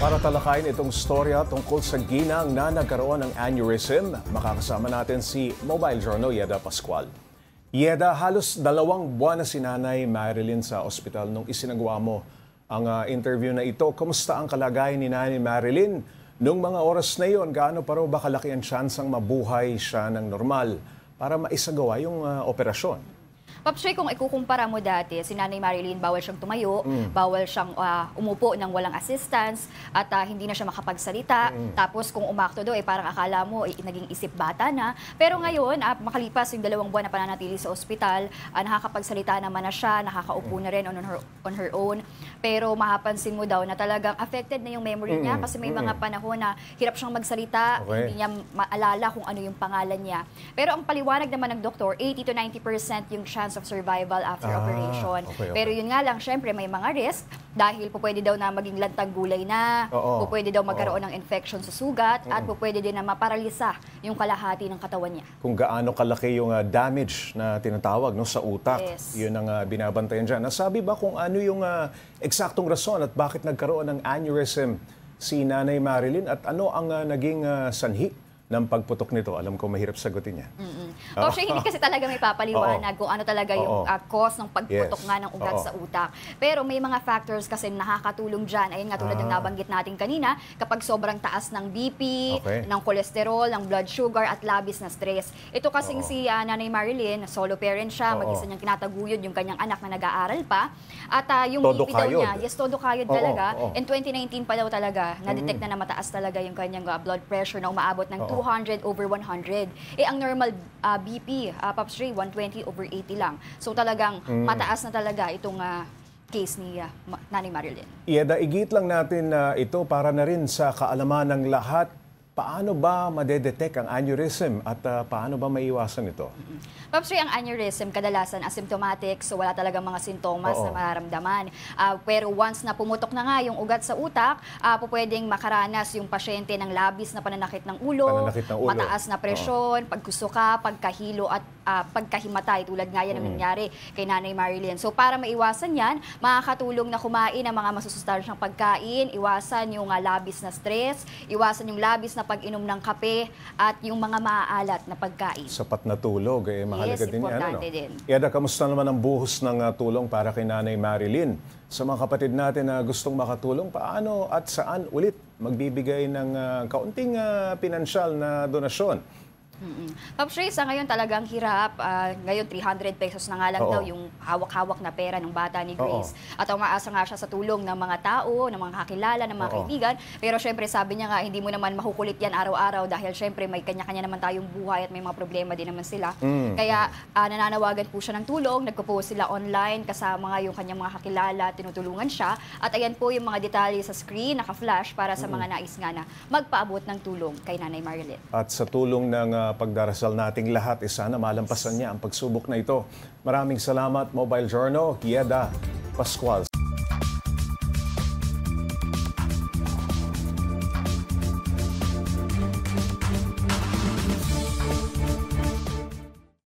Para talakayin itong storya tungkol sa ginang na nagkaroon ng aneurysm, makakasama natin si Mobile Journal Yeda Pascual. Yeda, halos 2 buwan na si Nanay Marilyn sa ospital nung isinagawa mo ang interview na ito. Kumusta ang kalagayan ni Nanay Marilyn? Nung mga oras na iyon, gaano pa raw ba kalaki ang tsansang mabuhay siya ng normal para maisagawa yung operasyon? Pops Ray, kung ikukumpara mo dati, si Nanay Marilyn, bawal siyang tumayo, bawal siyang umupo ng walang assistance, at hindi na siya makapagsalita. Tapos kung umakto daw, parang akala mo, naging isip bata na. Pero ngayon, makalipas yung 2 buwan na pananatili sa ospital, nakakapagsalita naman na siya, nakakaupo na rin on her own. Pero mapapansin mo daw na talagang affected na yung memory niya kasi may mga panahon na hirap siyang magsalita, hindi niya maalala kung ano yung pangalan niya. Pero ang paliwanag naman ng doktor, 80 to 90% yung chance of survival after operation. Pero yun nga lang, syempre may mga risk dahil pwede daw na maging lantang gulay na, pwede daw magkaroon ng infection sa sugat, at pwede din na maparalisa yung kalahati ng katawan niya. Kung gaano kalaki yung damage na tinatawag sa utak, yun ang binabantayan dyan. Nasabi ba kung ano yung eksaktong rason at bakit nagkaroon ng aneurysm si Nanay Marilyn at ano ang naging sanhi ng pagputok nito? Alam ko mahirap sagutin niya. Hindi kasi talaga may papaliwanag kung ano talaga yung cause ng pagputok nga ng ugat sa utak. Pero may mga factors kasi nakakatulong dyan. Ayun nga, tulad ng nabanggit natin kanina, kapag sobrang taas ng BP, ng kolesterol, ng blood sugar, at labis na stress. Ito kasing si Nanay Marilyn, solo parent siya, mag-isa niyang kinataguyod yung kanyang anak na nag-aaral pa. At yung todo BP daw kayod. niya, todo kayod talaga. In 2019 pa daw talaga, na-detect na mataas talaga yung kanyang blood pressure na umaabot ng 200/100. Ang normal BP, Pops Ray, 120/80 lang. So talagang mataas na talaga itong case ni Nanay Marilyn. Yeda, igit lang natin ito para na rin sa kaalaman ng lahat. Paano ba madedetect ang aneurysm at paano ba maiwasan ito? Pops Ray, ang aneurysm kadalasan asymptomatic, so wala talagang mga sintomas na mararamdaman. Pero once na pumutok na nga yung ugat sa utak, pwedeng makaranas yung pasyente ng labis na pananakit ng ulo, mataas na presyon, pagkusuka, pagkahilo at pagkahimatay, tulad nga yan ang nangyari kay Nanay Marilyn. So para maiwasan yan, makakatulong na kumain ng mga masusustansyang pagkain, iwasan yung labis na stress, iwasan yung labis na pag-inom ng kape, at yung mga maaalat na pagkain. Sapat na tulog, mahalaga din yan. Importante din. Yeda, kamusta naman ang buhos ng tulong para kay Nanay Marilyn? Sa mga kapatid natin na gustong makatulong, paano at saan ulit magbibigay ng kaunting pinansyal na donasyon? Pops Ray, sa ngayon talagang hirap. Ngayon 300 pesos na nga lang daw yung hawak-hawak na pera ng bata ni Grace. At umaasa nga siya sa tulong ng mga tao, ng mga kakilala, ng mga kaibigan. Pero syempre sabi niya nga, hindi mo naman makukulit yan araw-araw dahil syempre may kanya-kanya naman tayong buhay at may mga problema din naman sila. Kaya nananawagan po siya ng tulong, nagpo-post sila online kasama nga yung kanyang mga kakilala, tinutulungan siya. At ayan po yung mga detalye sa screen, naka-flash para sa mga nais nga na magpaabot ng tulong kay Nanay Marilyn. At sa tulong ng pagdarasal nating lahat, sana malampasan niya ang pagsubok na ito. Maraming salamat, Mobile Journal Yeda Pascual.